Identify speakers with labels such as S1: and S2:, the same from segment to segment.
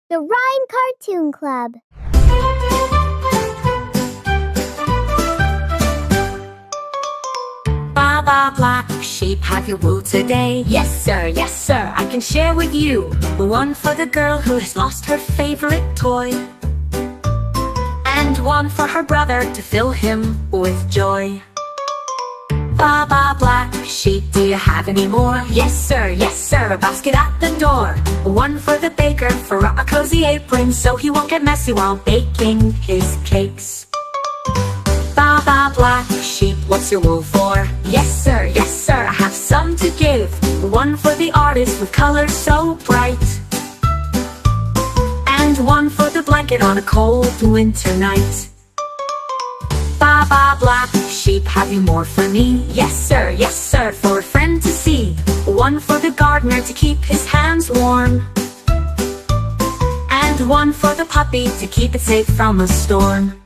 S1: The Rhyme Cartoon Club.
S2: Baa Baa Black Sheep, have your wool today? Yes sir, I can share with you. One for the girl who has lost her favorite toy, and one for her brother to fill him with joy. Baa Baa Black Sheep, do you have any more? Yes sir, a basket at the door. One for the baker for a cozy apron, so he won't get messy while baking his cakes. Baa Baa Black Sheep, what's your wool for? Yes sir, I have some to give. One for the artist with colors so bright, and one for the blanket on a cold winter night. Baa Baa Black Sheep, have you more for me? Yes sir, for a friend to see. One for the gardener to keep his hands warm, and one for the puppy to keep it safe from a storm.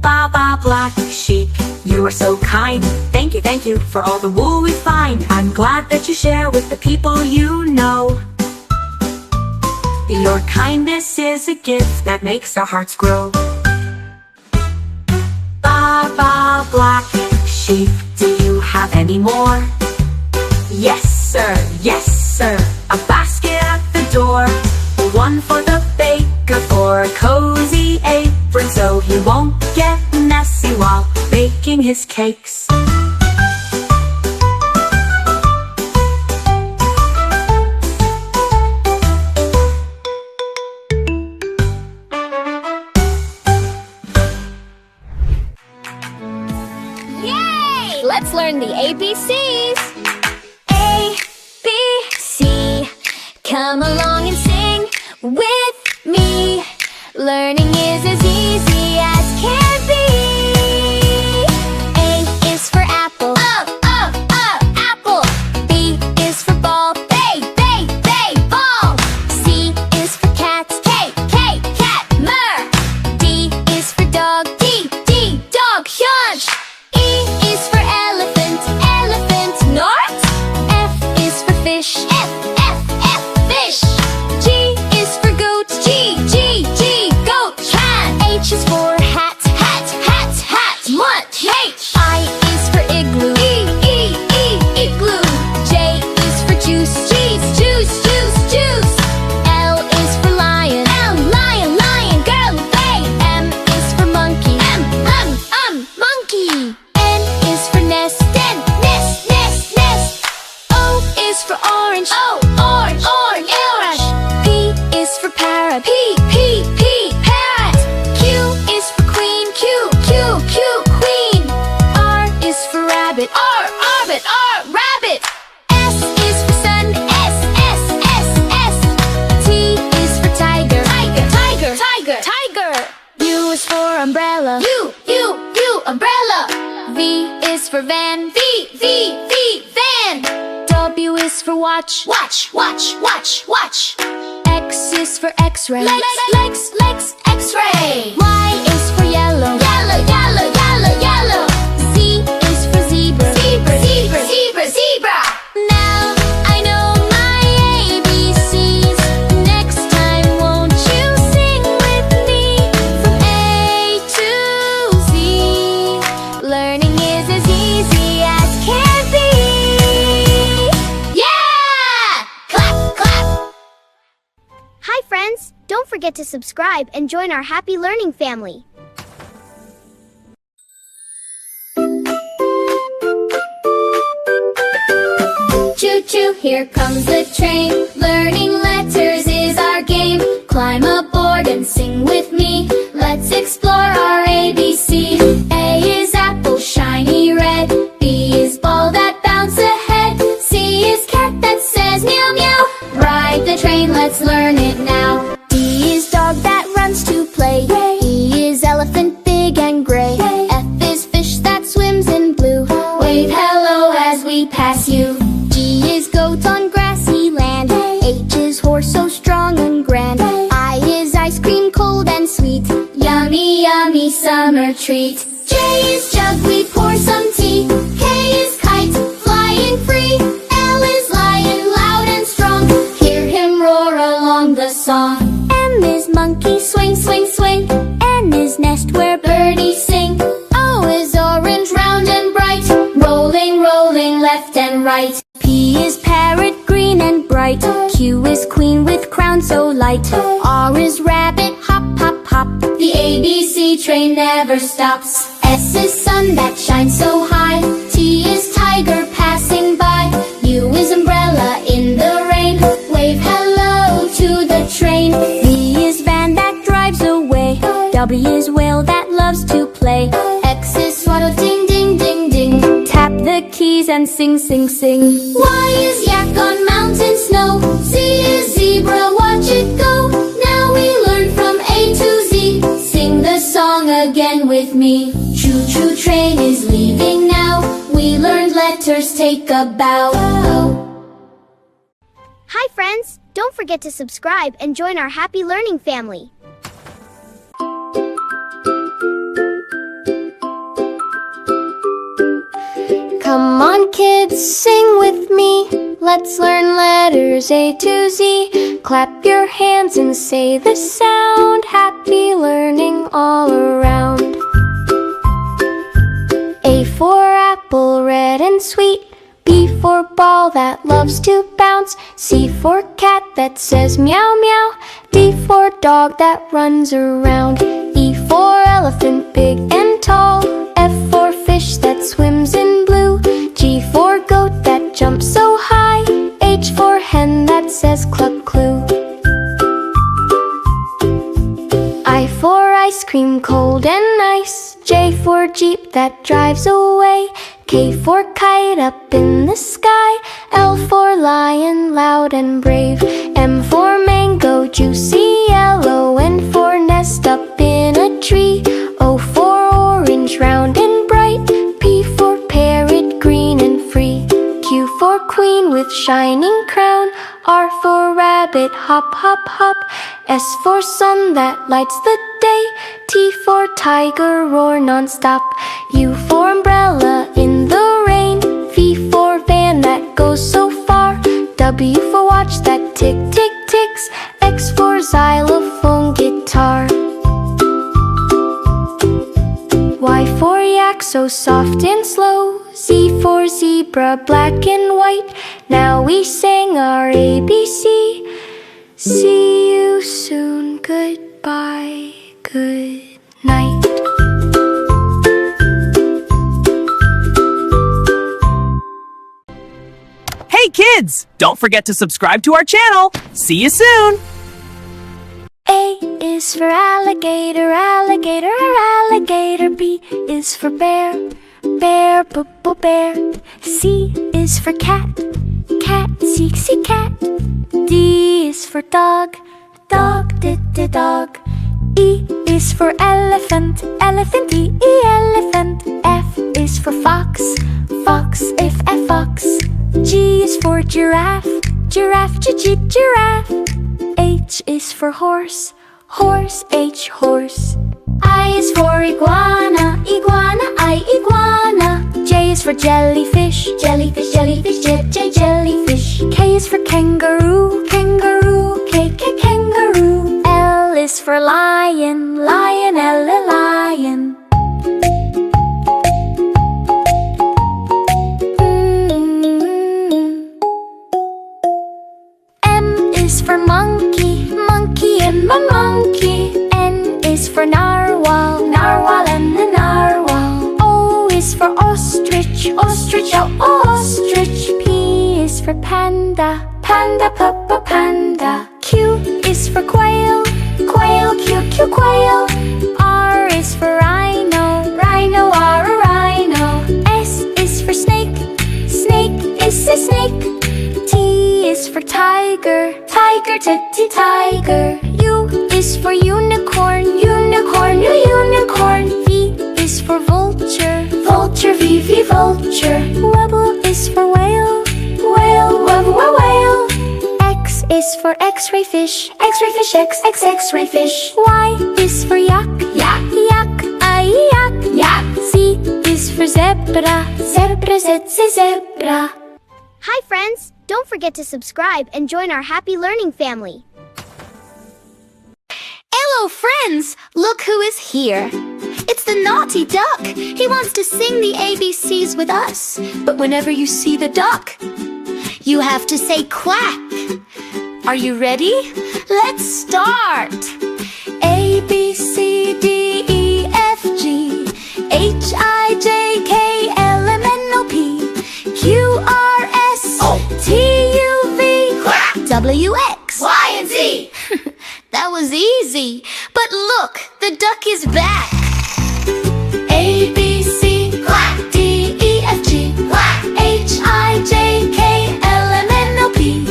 S2: Baa Baa Black Sheep, you are so kind. Thank you for all the wool we find. I'm glad that you share with the people you know. Your kindness is a gift that makes our hearts grow. Baa Baa Black Sheep, do you have any more? Yes sir, a basket at the door. One for the baker for a cozy apron, so he won't get messy while baking his cakes.
S1: Yay! Let's learn the ABCs.
S3: A, B, C. Come along and sing with me. Learning is as easy as can be. A is for apple. Apple. B is for ball. Ball. C is for cat. Cat. D is for dog. Dog. Hunch. E is for elephant. North. F is for fish. Fish. G is for goat. Goat. Cat. H is for hat. Mutt. I is for igloo. Igloo. J is for juice. Juice. L is for lion. Lion. Girl. M is for monkey. Monkey. N is for nest. Nest. O is for orange. Orange. P is for parrot. Parrot. Q is for queen. Queen. R is for rabbit. Rabbit. S is for sun. S. T is for tiger. Tiger. U is for umbrella. U. Umbrella. V is for van. Van. W is for watch. Watch. X is for X-ray. Legs. X-ray. Y is for yellow. Yellow. Z is for zebra. Zebra. Now I know my ABCs. Next time won't you sing with me? From A to Z. Learning is as easy as can be. Yeah! Clap.
S1: Hi, friends. Don't forget to subscribe and join our happy learning family.
S3: Choo-choo, here comes the train. Learning letters is our game. Climb aboard and sing with me. Let's explore our ABC. A is apple, shiny red. B is ball that bounce ahead. C is cat that says meow meow. Ride the train, let's learn it now. D is dog that runs to play. E is elephant, big and gray. F is fish that swims in blue. Wave hello as we pass you. G is goat on grassy land. H is horse so strong and grand. I is ice cream cold and sweet. Yummy summer treat. J is jug, we pour some tea. K is kite, flying free. left and right. P is parrot, green and bright. Q is queen with crown so light. R is rabbit, hop, hop, hop. The ABC train never stops. S is sun that shines so high. T is tiger passing by. U is umbrella in the rain. Wave hello to the train. V is van that drives away. W is whale that loves to play. X is swallow, ding, ding, ding, ding. Tap the keys and sing, sing, sing. Y is yak on mountain snow. Z is zebra, watch it go. Now we learn from A to Z. Sing the song again with me. Choo-choo train is leaving now. We learned letters, take a bow.
S1: Hi friends, don't forget to subscribe and join our happy learning family.
S3: Come on kids, sing with me. Let's learn letters A to Z. Clap your hands and say the sound. Happy learning all around. A for apple, red and sweet. B for ball that loves to bounce. C for cat that says meow meow. D for dog that runs around. E for elephant, big and tall. F for fish that swims in blue. G for goat that jumps so high. H for hen that says cluck clue. I for ice cream, cold and nice. J for jeep that drives away. K for kite up in the sky. L for lion, loud and brave. M for mango, juicy yellow. N for nest up in a tree. O for orange, round and bright. P for parrot, green and free. Q for queen with shining crown. R for rabbit, hop, hop, hop. S for sun that lights the day. T for tiger, roar non-stop. U for umbrella in the rain. V for van that goes so far. W for watch that tick, tick, ticks. X for xylophone, guitar. Y for yak, so soft and slow. Z for zebra, black and white. Now we sing our ABC. See you soon, goodbye, good night.
S4: Hey kids! Don't forget to subscribe to our channel. See you soon!
S3: A is for alligator, alligator, alligator. B is for bear, bear, bear. C is for cat, cat, see, cat. D is for dog, dog, dog. E is for elephant, elephant, elephant. F is for fox, fox, fox. G is for giraffe, giraffe, giraffe. H is for horse, horse, horse. I is for iguana, iguana, iguana. J is for jellyfish, jellyfish, jellyfish, jellyfish. K is for kangaroo, kangaroo, kangaroo. L is for lion, lion, lion. M is for monkey, monkey and monkey. N is for narwhal, narwhal and the narwhal. O is for ostrich, ostrich, ostrich. P is for panda, panda, panda. Q is for quail, quail, quail. R is for rhino, rhino, rhino. S is for snake, snake is a snake. T is for tiger, tiger, tiger. U is for unicorn, unicorn, unicorn. V is for vulture, vulture, vulture. W is for whale, whale, whale. X is for x-ray fish, x-ray fish, x-ray fish. Y is for yak, yak, yak, yak, yak. Z is for zebra, zebra, zebra.
S1: Hi friends, don't forget to subscribe and join our happy learning family.
S2: Hello, friends! Look who is here.
S3: It's the naughty duck. He wants to sing the ABCs with us. But whenever you see the duck, you have to say quack. Are you ready? Let's start. A, B, C, D, E, F, G, H, I, J, K, L, M, N, O, P, Q, R, S, T, U, V, W, X, Y, and Z. That was easy. But look, the duck is back. A, B, C, quack, D, E, F, G, quack, H, I, J, K, L, M, N, O, P,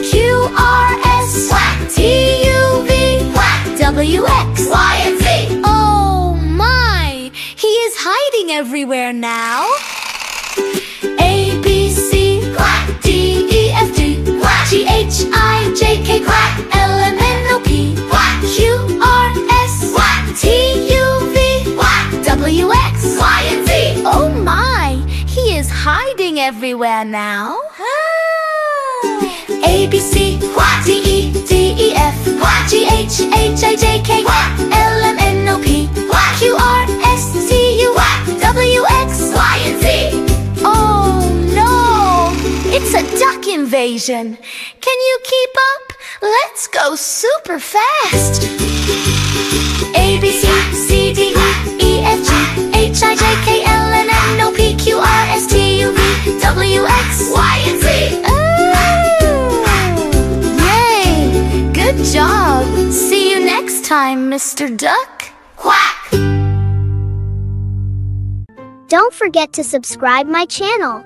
S3: Q, R, S, quack, T, U, V, quack, W, X, Y, and Z. Oh my! He is hiding everywhere now. A, B, C, quack, D, E, F, G, quack, G, H, I, J, K, quack, L, M, N, O, P, quack, Q, R, S, quack, T, U, V, quack, W, X, Y, and Z. Oh my! He is hiding everywhere now. A, B, C, quack, D, E, D, E, F, quack, G, H, H, I, J, K, quack, L, M, N, O, P, quack, Q, R, S, T, U, W, X, Y, and Z. Oh no! It's a duck invasion. Can you keep up? Let's go super fast. A, B, C, C, D, E, F, G, H, I, J, K, L, M, N, O, P, Q, R, S, T, U, V, W, X, Y, and Z. Yay! Good job. See you next time, Mr. Duck. Quack!
S1: Don't forget to subscribe my channel.